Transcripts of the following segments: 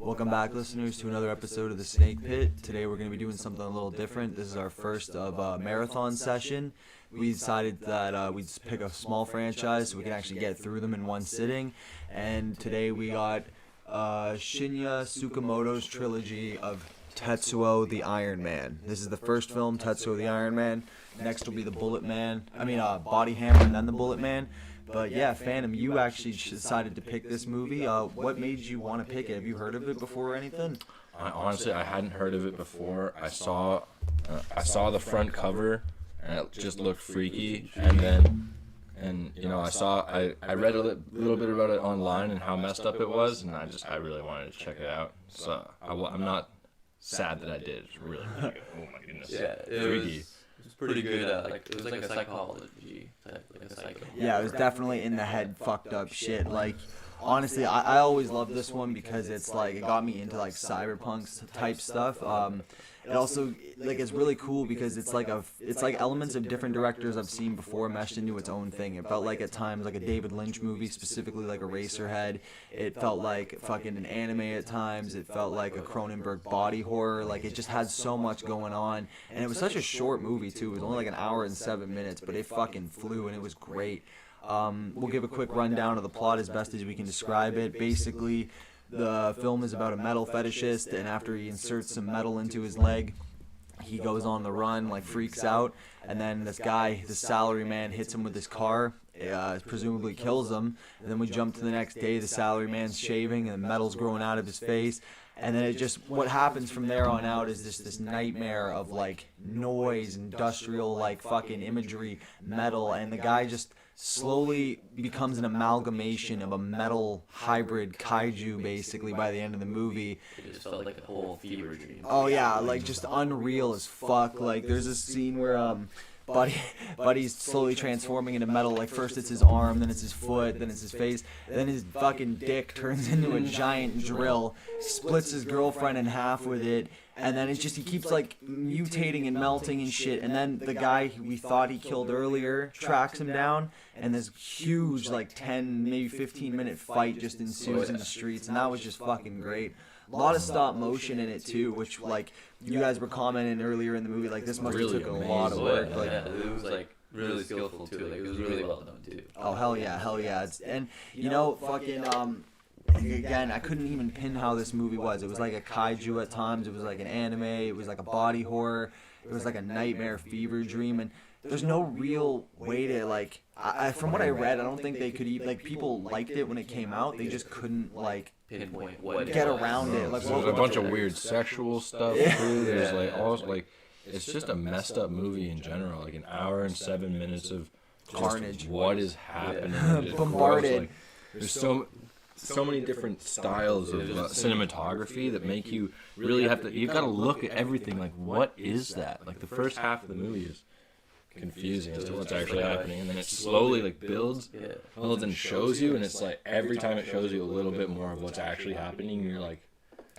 Welcome back, listeners, to another episode of The Snake Pit. Today we're going to be doing something a little different. This is our first of a marathon session. We decided that we'd just pick a small franchise so we can actually get through them in one sitting. And today we got Shinya Tsukamoto's trilogy of Tetsuo the Iron Man. This is the first film, Tetsuo the Iron Man. Next will be the Body Hammer and then the Bullet Man. But yeah, Phantom, you actually decided to pick this movie. What made you want to pick it? Have you heard of it before or anything? Honestly, I hadn't heard of it before. I saw the front cover, and it just looked freaky. I read a little bit about it online and how messed up it was, and I really wanted to check it out. So I'm not sad that I did. It's really good. Oh my goodness. Yeah, it was pretty good. It was like a psychology type, Yeah, it was definitely in the head fucked up shit. Like, honestly, I always loved this one because it's like it got me into like cyberpunk type stuff. It also it's really cool because it's like elements of different directors I've seen before meshed into its own thing. It felt like at times like a David Lynch movie, specifically like Eraserhead. It felt like fucking an anime at times. It felt like a Cronenberg body horror. Like, it just had so much going on, and it was such a short movie too. It was only like an hour and 7 minutes, but it fucking flew and it was great. We'll give a quick rundown of the plot as best as we can describe it. Basically, the film is about a metal fetishist, and after he inserts some metal into his leg, he goes on the run, like freaks out, and then this guy, the salaryman, hits him with his car, presumably kills him, and then we jump to the next day. The salaryman's shaving, and the metal's growing out of his face, and then what happens from there on out is this nightmare of like noise, industrial like fucking imagery, metal, and the guy just slowly becomes an amalgamation of a metal hybrid kaiju basically by the end of the movie. It just felt like a whole fever dream. Oh yeah, like just unreal as fuck. Like, there's a scene where Buddy's slowly transforming into metal. Like, first it's his arm, then it's his foot, then it's his face, then his fucking dick turns into a giant drill, splits his girlfriend in half with it, and then it's just, he keeps like mutating and melting and shit, and then the guy we thought he killed earlier tracks him down, and this huge like 10, maybe 15-minute fight just ensues in the streets, and that was just fucking great. A lot of stop motion in it too, which like you guys were commenting earlier in the movie, like this must have took a lot of work. Like, yeah, it was like really skillful too. Like, it was really well done too. Oh hell yeah! And fucking again, I couldn't even pin how this movie was. It was like a kaiju at times. It was like an anime. It was like a body horror. It was like a nightmare fever dream, and there's no real way to like. From what I read, I don't think they could even, like, people liked it when it came out. They just couldn't like pinpoint what get around it. Like, there's a bunch of weird sexual stuff too. There's like also like it's just a messed up movie in general. Like an hour and 7 minutes of carnage. What is happening? Bombarded. Like, there's so many different styles of cinematography that make you really you've got to look at everything. Like, what is that? Like, the first half of the movie is confusing as to what's actually happening, and then it slowly like builds and shows you, and it's like every time it shows you a little bit more of what's actually happening, you're like,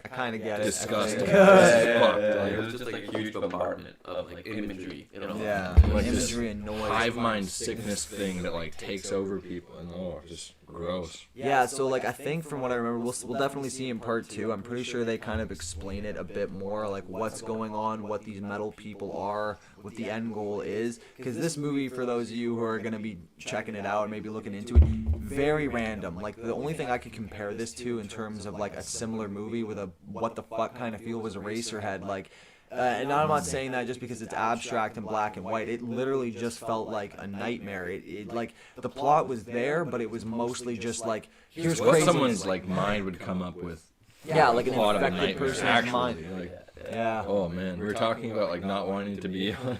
I kind of get it. Disgusting. It was just like a huge bombardment of like imagery, Yeah, like imagery and noise. Hive mind sickness thing that like takes over people, and just gross. Yeah, so like I think from what I remember, we'll definitely see in part 2. I'm pretty sure they kind of explain it a bit more, like what's going on, what these metal people are, what the end goal is. Because this movie, for those of you who are gonna be checking it out and maybe looking into it, very random. Like, the only thing I could compare this to in terms of like a similar movie with a what the fuck kind of feel was Eraserhead. Like, and I'm not saying that just because it's abstract and black and white. It literally just felt like a nightmare. It like, the plot was there, but it was mostly just like, here's what craziness. someone's like mind would come up with. Yeah, like an plot of a infected nightmare, person's actually, mind. like, Yeah. Oh man, we were talking about like not wanting to be on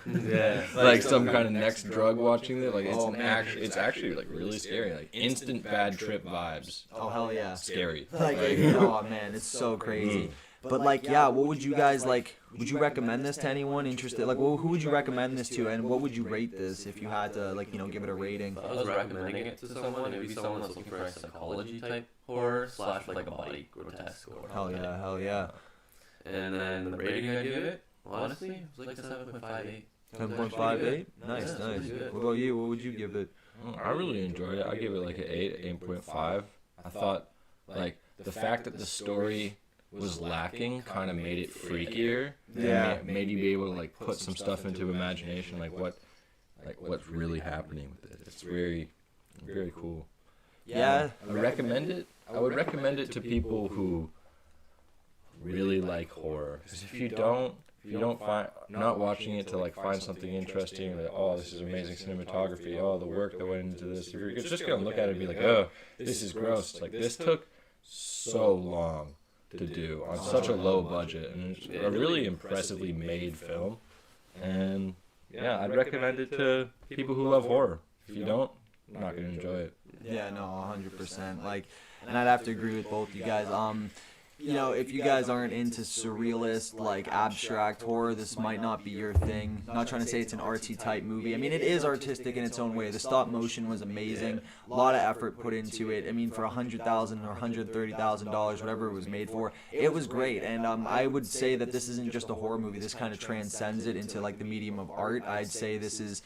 like some kind of next drug watching it. Like, it's actually like really scary. Like, instant bad trip vibes. Oh hell yeah. Scary. Like, oh man, it's so crazy. But like, yeah, what would you guys like? Would you recommend this to anyone interested? Like, who would you recommend this to, and what would you rate this if you had to, like, give it a rating? If I was recommending it to someone, it would be someone that's looking for a psychology type horror / like a body grotesque horror. Hell yeah. And then the rating I give it, honestly, it was like a 7.58. 10.58? Nice. What about you? What would you give it? I really enjoyed it. I give it like an 8.5. I thought like the fact that the story was lacking kind of made it freakier. Yeah. And made you be able to like put some stuff into imagination, like what's really happening with it. It's very, very cool. Yeah. I recommend it. I would recommend it to people who really like horror. Because if you don't find, not watching it to like find something interesting, like, oh, this is amazing cinematography, oh, the work that went into this. If you're just gonna look at it and be like, oh, this is gross. Like, this took so long to do on such a low budget, and it's a really impressively made film. And yeah, I'd recommend it to people who love horror. If you don't, you're not gonna enjoy it. Yeah, no, 100%. Like, and I'd have to agree with both you guys. You know, if you guys aren't into surrealist, like abstract horror, this might not be your thing. I'm not trying to say it's an artsy type movie. I mean, it is artistic in its own way. The stop motion was amazing. A lot of effort put into it. I mean, for $100,000 or $130,000, whatever it was made for, it was great. And I would say that this isn't just a horror movie. This kind of transcends it into like the medium of art. I'd say this is,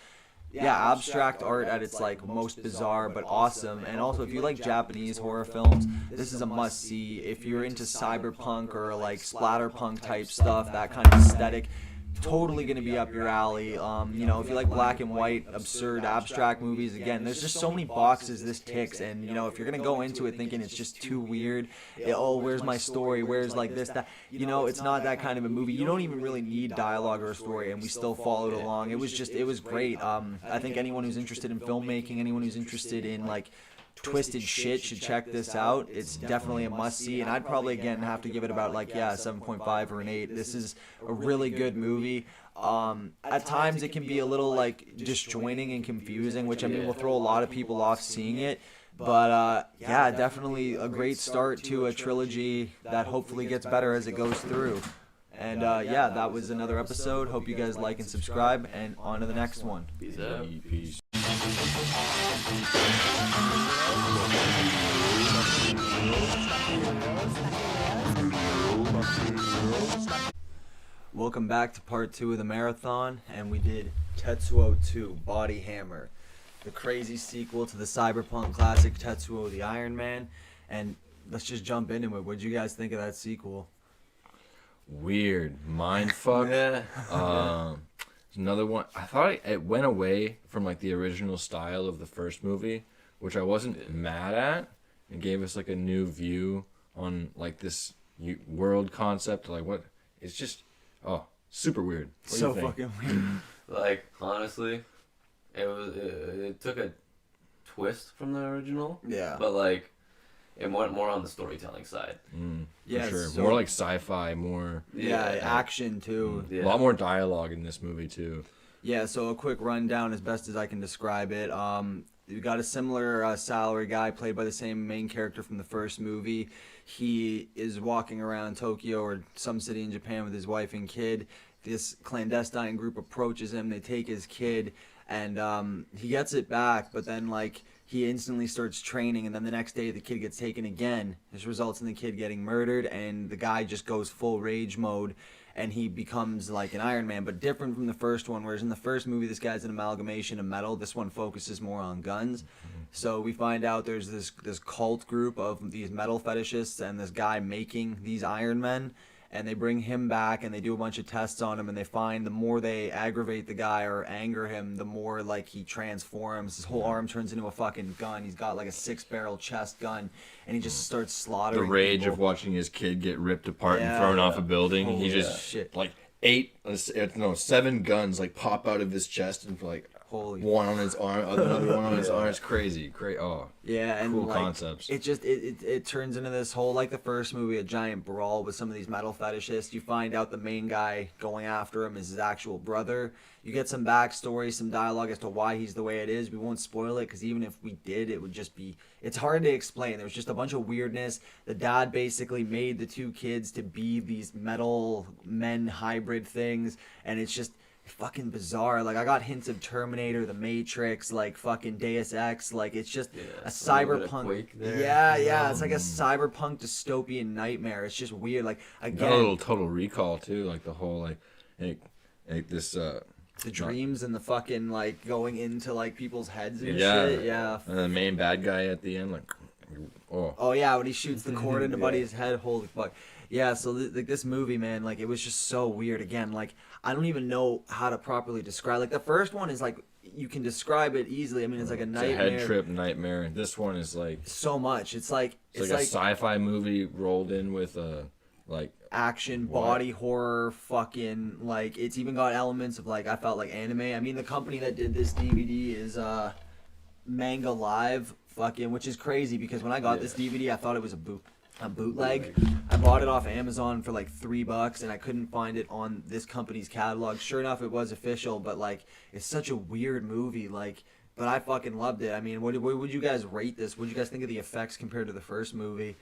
yeah, abstract art at its like most bizarre but awesome. And also, if you like Japanese horror films, this is a must-see. If you're into cyberpunk or like splatterpunk type stuff, that kind of aesthetic, totally gonna be up your alley. You know, if you like black and white, absurd, abstract movies, again, there's just so many boxes this ticks. And you know, if you're gonna go into it thinking it's just too weird, oh, where's my story? Where's like this, that? You know, it's not that kind of a movie. You don't even really need dialogue or a story, and we still followed along. It was great. I think anyone who's interested in filmmaking, anyone who's interested in like twisted shit should check this out. It's definitely a must-see, and I'd probably again have to give it about like 7.5 or an 8. This is a really good movie. At times it can be a little like disjointing and confusing, which I mean will throw a lot of people off seeing it. But yeah, definitely a great start to a trilogy that hopefully gets better as it goes through. And yeah, that was another episode. Hope you guys like and subscribe, and on to the next one. Peace out. Peace. Welcome back to part 2 of the marathon, and we did Tetsuo 2, Body Hammer, the crazy sequel to the cyberpunk classic Tetsuo the Iron Man. And let's just jump into it. What did you guys think of that sequel? Weird. Mindfuck. Yeah. Another one. I thought it went away from like the original style of the first movie, which I wasn't mad at, and gave us like a new view on like this world concept. Like what? It's just super weird. What So fucking weird. Like, honestly, it took a twist from the original. Yeah. But like, it went more on the storytelling side. Yeah, for sure. so- More like sci-fi. More. Yeah, action too. Yeah. A lot more dialogue in this movie too. Yeah, so a quick rundown as best as I can describe it. You got a similar salary guy played by the same main character from the first movie. He is walking around Tokyo or some city in Japan with his wife and kid. This clandestine group approaches him. They take his kid, and he gets it back, but then like he instantly starts training, and then the next day the kid gets taken again. This results in the kid getting murdered, and the guy just goes full rage mode, and he becomes like an Iron Man, but different from the first one, whereas in the first movie this guy's an amalgamation of metal. This one focuses more on guns. So we find out there's this cult group of these metal fetishists and this guy making these Iron Men, and they bring him back and they do a bunch of tests on him, and they find the more they aggravate the guy or anger him, the more like he transforms. His whole arm turns into a fucking gun. He's got like a 6-barrel chest gun, and he just starts slaughtering The rage people. of watching his kid get ripped apart and Yeah, thrown yeah. off a building. Holy He just shit. like 7 guns like pop out of his chest and like Holy one on his arm, another one on his arm. It's crazy, great. Oh, Yeah, and cool like, concepts. It just it turns into this whole, like the first movie, a giant brawl with some of these metal fetishists. You find out the main guy going after him is his actual brother. You get some backstory, some dialogue as to why he's the way it is. We won't spoil it because even if we did, it would just be, it's hard to explain. There was just a bunch of weirdness. The dad basically made the 2 kids to be these metal men hybrid things, and it's just fucking bizarre. Like, I got hints of Terminator, The Matrix, like fucking Deus Ex. Like, it's just a cyberpunk. Yeah, it's like a cyberpunk dystopian nightmare. It's just weird. Like, Got a again, little Total Recall too, like the whole like this. the dreams and the fucking like going into like people's heads and Yeah. shit. Yeah. And the main bad guy at the end, like, Oh yeah, when he shoots the cord into Buddy's head, holy fuck. Yeah, so like this movie, man, like it was just so weird. Again, like I don't even know how to properly describe. Like the first one is like you can describe it easily. I mean, it's like a It's nightmare. a head trip nightmare. This one is like So much. It's like a sci-fi movie rolled in with a like action, body horror, fucking like it's even got elements of like I felt like anime. I mean, the company that did this DVD is Manga Live, fucking, which is crazy because when I got this DVD, I thought it was a bootleg. I bought it off Amazon for like $3 and I couldn't find it on this company's catalog. Sure enough, it was official, but like it's such a weird movie, like, but I fucking loved it. I mean, what would you guys rate this? What did you guys think of the effects compared to the first movie?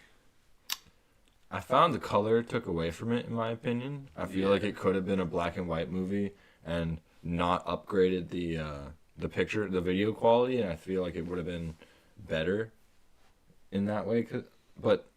I found the color took away from it, in my opinion. I feel like it could have been a black and white movie and not upgraded the picture, the video quality, and I feel like it would have been better in that way. But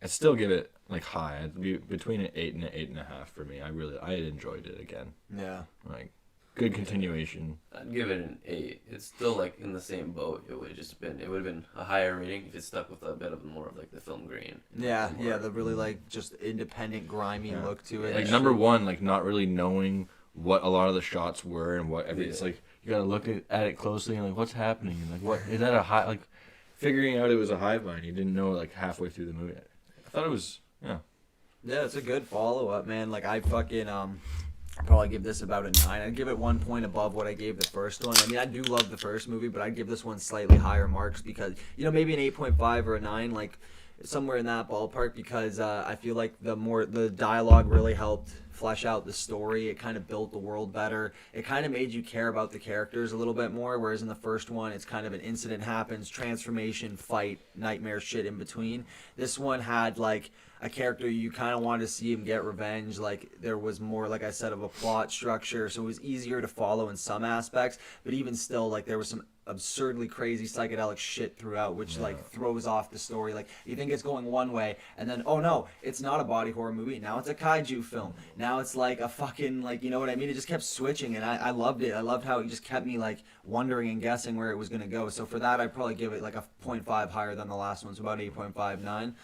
I'd still give it like high. It'd be between an 8 and an 8.5 for me. I enjoyed it again. Yeah. Like good continuation. I'd give it an 8. It's still like in the same boat. It would have been a higher rating if it stuck with a bit of more of like the film grain. Yeah, the really like just independent, grimy look to it. Like number one, like not really knowing what a lot of the shots were and what every. It's like you gotta look at it closely and like what's happening and like what is that a high like figuring out it was a hive mind. You didn't know like halfway through the movie. I thought it was Yeah, it's a good follow up, man. Like I fucking I'd probably give this about a 9. I'd give it 1 point above what I gave the first one. I mean, I do love the first movie, but I'd give this one slightly higher marks because, you know, maybe an 8.5 or a 9, like somewhere in that ballpark, because I feel like the dialogue really helped flesh out the story. It kind of built the world better. It kind of made you care about the characters a little bit more, whereas in the first one, it's kind of an incident happens, transformation, fight, nightmare shit in between. This one had like a character you kind of wanted to see him get revenge. Like there was more, like I said, of a plot structure, so it was easier to follow in some aspects. But even still, like there was some absurdly crazy psychedelic shit throughout, which like throws off the story. Like you think it's going one way, and then oh no, it's not a body horror movie. Now it's a kaiju film. Now it's like a fucking like, you know what I mean? It just kept switching, and I loved it. I loved how it just kept me like wondering and guessing where it was gonna go. So for that, I'd probably give it like a 0.5 higher than the last one, so about 8.59.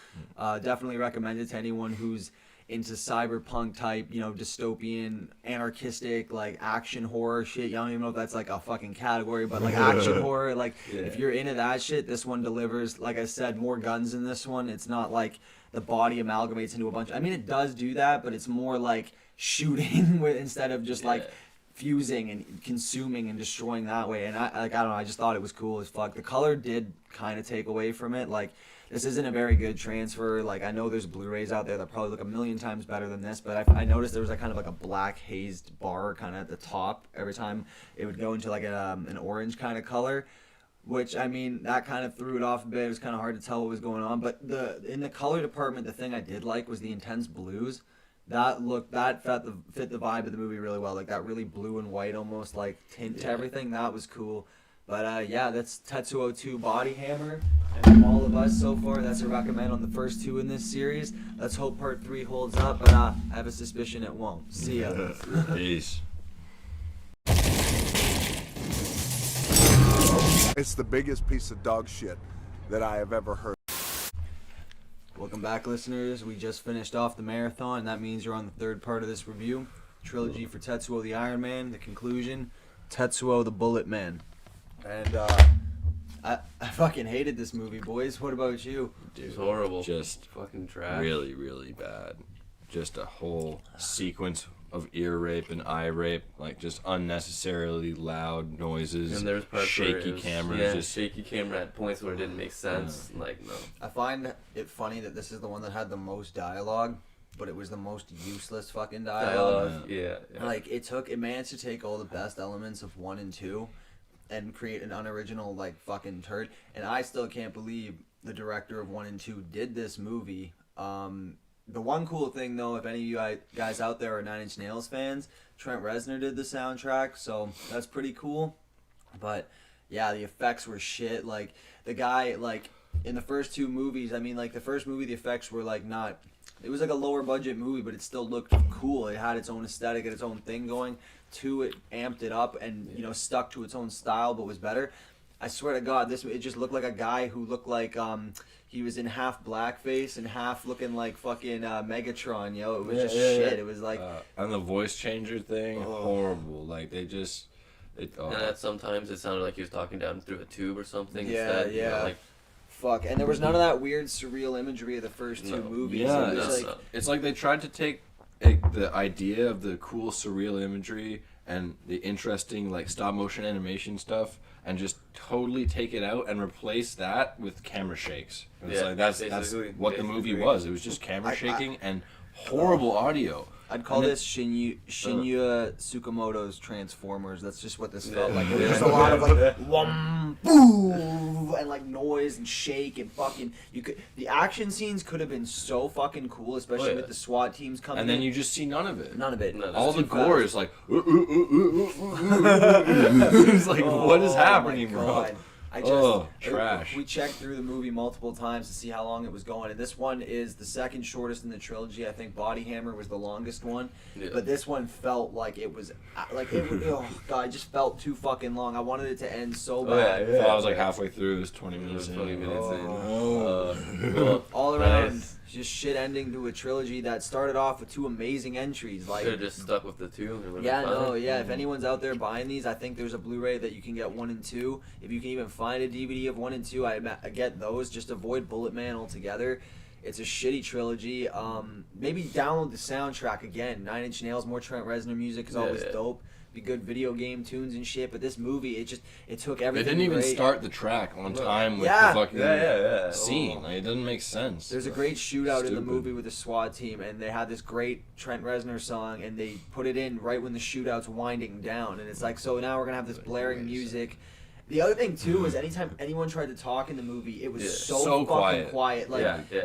Definitely recommend it to anyone who's into cyberpunk type, you know, dystopian, anarchistic, like action horror shit. You don't even know if that's like a fucking category, but like action horror, like if you're into that shit, this one delivers. Like I said, more guns in this one. It's not like the body amalgamates into a bunch. I mean, it does do that, but it's more like shooting instead of just like fusing and consuming and destroying that way. And I don't know, I just thought it was cool as fuck. The color did kind of take away from it. Like this isn't a very good transfer. Like I know there's Blu-rays out there that probably look a million times better than this, but I noticed there was like kind of like a black hazed bar kind of at the top every time it would go into like an orange kind of color, which I mean that kind of threw it off a bit. It was kind of hard to tell what was going on. But in the color department, the thing I did like was the intense blues. That fit the vibe of the movie really well. Like that really blue and white almost like tint to everything. That was cool. But yeah, that's Tetsuo 2 Body Hammer. And from all of us so far, that's a recommend on the first 2 in this series. Let's hope part 3 holds up, but I have a suspicion it won't. See ya. Peace. It's the biggest piece of dog shit that I have ever heard. Welcome back, listeners. We just finished off the marathon, and that means you're on the third part of this review. Trilogy for Tetsuo the Iron Man. The conclusion, Tetsuo the Bullet Man. And I fucking hated this movie, boys. What about you? Dude, it's horrible. Just fucking trash. really, really bad. Just a whole sequence of ear rape and eye rape, like just unnecessarily loud noises. And there's parts shaky where cameras. just shaky camera at points where it didn't make sense. Like no. I find it funny that this is the one that had the most dialogue, but it was the most useless fucking dialogue. Yeah. Like it managed to take all the best elements of 1 and 2 and create an unoriginal like fucking turd. And I still can't believe the director of 1 and 2 did this movie. The one cool thing though, if any of you guys out there are 9 Inch Nails fans, Trent Reznor did the soundtrack, so that's pretty cool. But yeah, the effects were shit. Like the guy, like in the first 2 movies, I mean, like the first movie, the effects were like not. It was like a lower budget movie, but it still looked cool. It had its own aesthetic and its own thing going. 2, it amped it up and, you know, stuck to its own style, but was better. I swear to God, it just looked like a guy who looked like he was in half blackface and half looking like fucking Megatron, yo. It was just shit. It was like and the voice changer thing, horrible. Like they just. And that sometimes it sounded like he was talking down through a tube or something. Yeah, instead, yeah. You know, like, fuck, and there was none of that weird surreal imagery of the first two movies. Yeah, it was it's like they tried to take the idea of the cool surreal imagery and the interesting like stop motion animation stuff and just totally take it out and replace that with camera shakes. It's like that's what the movie was. It was just camera shaking and horrible audio. I'd call this Shinya Tsukamoto's Transformers. That's just what this felt like. It was just a lot of like wham, boo, and like noise and shake and fucking. The action scenes could have been so fucking cool, especially with the SWAT teams coming. And then in. you just see none of it. None of it. All the gore is like. It's like what is happening, bro? Trash. We checked through the movie multiple times to see how long it was going, and this one is the second shortest in the trilogy. I think Body Hammer was the longest one, but this one felt like it was oh god, it just felt too fucking long. I wanted it to end so bad. I was like halfway through. It was 20 minutes in. All around, just shit ending to a trilogy that started off with two amazing entries. Like could have just stuck with the two. If anyone's out there buying these, I think there's a Blu-ray that you can get 1 and 2. If you can even find a DVD of 1 and 2, I get those. Just avoid Bullet Man altogether. It's a shitty trilogy. Maybe download the soundtrack again. 9 Inch Nails, more Trent Reznor music is always dope. Be good video game tunes and shit. But this movie, it took everything. They didn't even start the track on time with the fucking scene. Like, it doesn't make sense. There's a great shootout in the movie with the SWAT team, and they had this great Trent Reznor song, and they put it in right when the shootout's winding down, and it's like, so now we're gonna have this blaring music. The other thing too is anytime anyone tried to talk in the movie, it was so fucking quiet. Like, you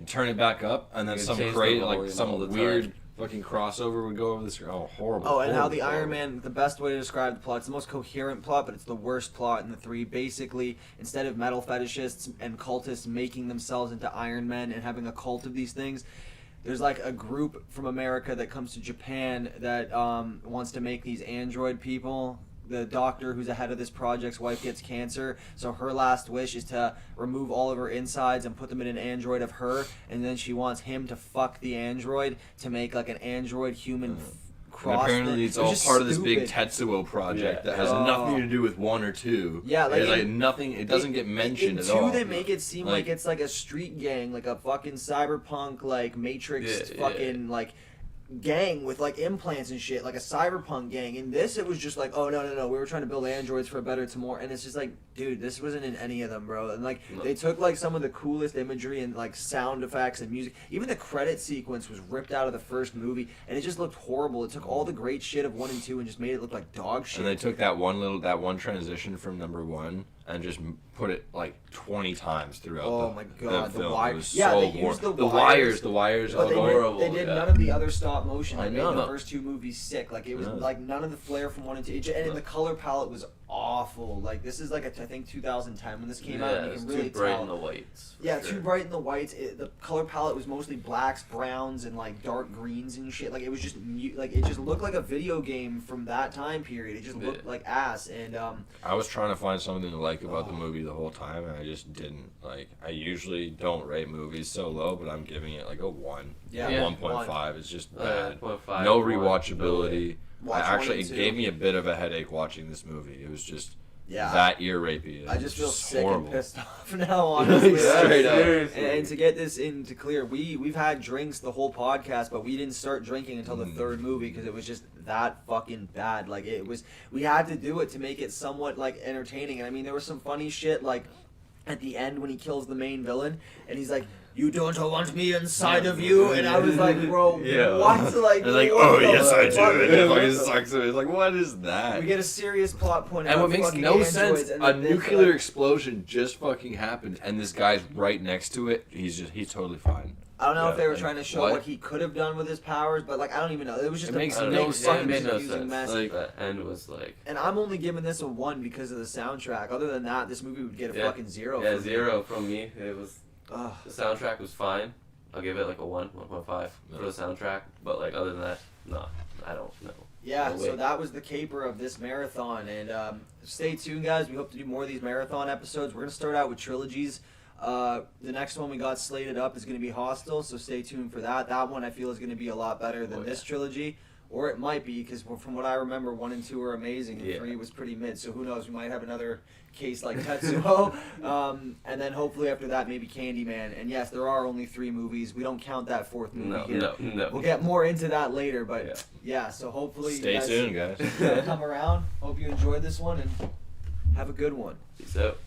turn it back up, and then some great, like some weird fucking crossover would go over the screen. Oh, horrible. Oh, and how the Iron Man, the best way to describe the plot, it's the most coherent plot, but it's the worst plot in the three. Basically, instead of metal fetishists and cultists making themselves into Iron Men and having a cult of these things, there's like a group from America that comes to Japan that wants to make these android people. The doctor who's ahead of this project's wife gets cancer, so her last wish is to remove all of her insides and put them in an android of her, and then she wants him to fuck the android to make like an android human cross. And apparently it's all part of this big Tetsuo project that has nothing to do with 1 or 2. Yeah, like nothing. It doesn't get mentioned at all. In 2, they make it seem like it's like a street gang, like a fucking cyberpunk, like Matrix, fucking like gang with like implants and shit, like a cyberpunk gang. In this, it was just like, oh no, we were trying to build androids for a better tomorrow, and it's just like, dude, this wasn't in any of them, bro. And like they took like some of the coolest imagery and like sound effects and music. Even the credit sequence was ripped out of the first movie, and it just looked horrible. It took all the great shit of 1 and 2 and just made it look like dog shit. And they took that one transition from number 1 and just put it like 20 times throughout the film. The wires. It was They so used the wires but are horrible. They did none of the other stop motion. I They made the first 2 movies sick. Like it was like none of the flair from 1 and 2. And the color palette was awful. Like this is like I think 2010 when this came out. And you can really too bright tell. in the whites. Too bright in the whites. The color palette was mostly blacks, browns, and like dark greens and shit. Like it was just like it just looked like a video game from that time period. It just looked like ass. And I was trying to find something to like about the movie the whole time, and I just didn't. Like I usually don't rate movies so low, but I'm giving it like a 1. 1.5. It's just bad. 0.5, no rewatchability. It gave me a bit of a headache watching this movie. It was just that ear rapey. I just feel sick horrible. and pissed off now, honestly. Straight up. And to get this into clear, we've had drinks the whole podcast, but we didn't start drinking until the third movie because it was just that fucking bad. Like we had to do it to make it somewhat like entertaining. And I mean, there was some funny shit like at the end when he kills the main villain, and he's like, "You don't want me inside of you," and I was like, "Bro, what?" Like, oh yes, I do. And it fucking sucks. It's like, what is that? We get a serious plot point. And what makes no sense, a nuclear like, explosion just fucking happened, and this guy's right next to it. He's totally fine. I don't know if they were trying to show what he could have done with his powers, but like I don't even know. It was just makes a no big sense. fucking It made no confusing sense. mess. Like the end was like. And I'm only giving this a 1 because of the soundtrack. Other than that, this movie would get a fucking 0. Yeah, from 0 from me. It was. Ugh. The soundtrack was fine. I'll give it like a 1.5 for the soundtrack. But like other than that, no, I don't know. Yeah, No so way. that was the caper of this marathon, and stay tuned, guys. We hope to do more of these marathon episodes. We're gonna start out with trilogies. The next one we got slated up is gonna be Hostel, so stay tuned for that. That one I feel is gonna be a lot better than this trilogy, or it might be because from what I remember, 1 and 2 were amazing, and 3 was pretty mid. So who knows? We might have another case like Tetsuo, and then hopefully after that maybe Candyman. And yes, there are only 3 movies. We don't count that 4th movie here. No. We'll get more into that later, but yeah, so hopefully Stay you guys tuned, guys. come around. Hope you enjoyed this one and have a good one. Peace out.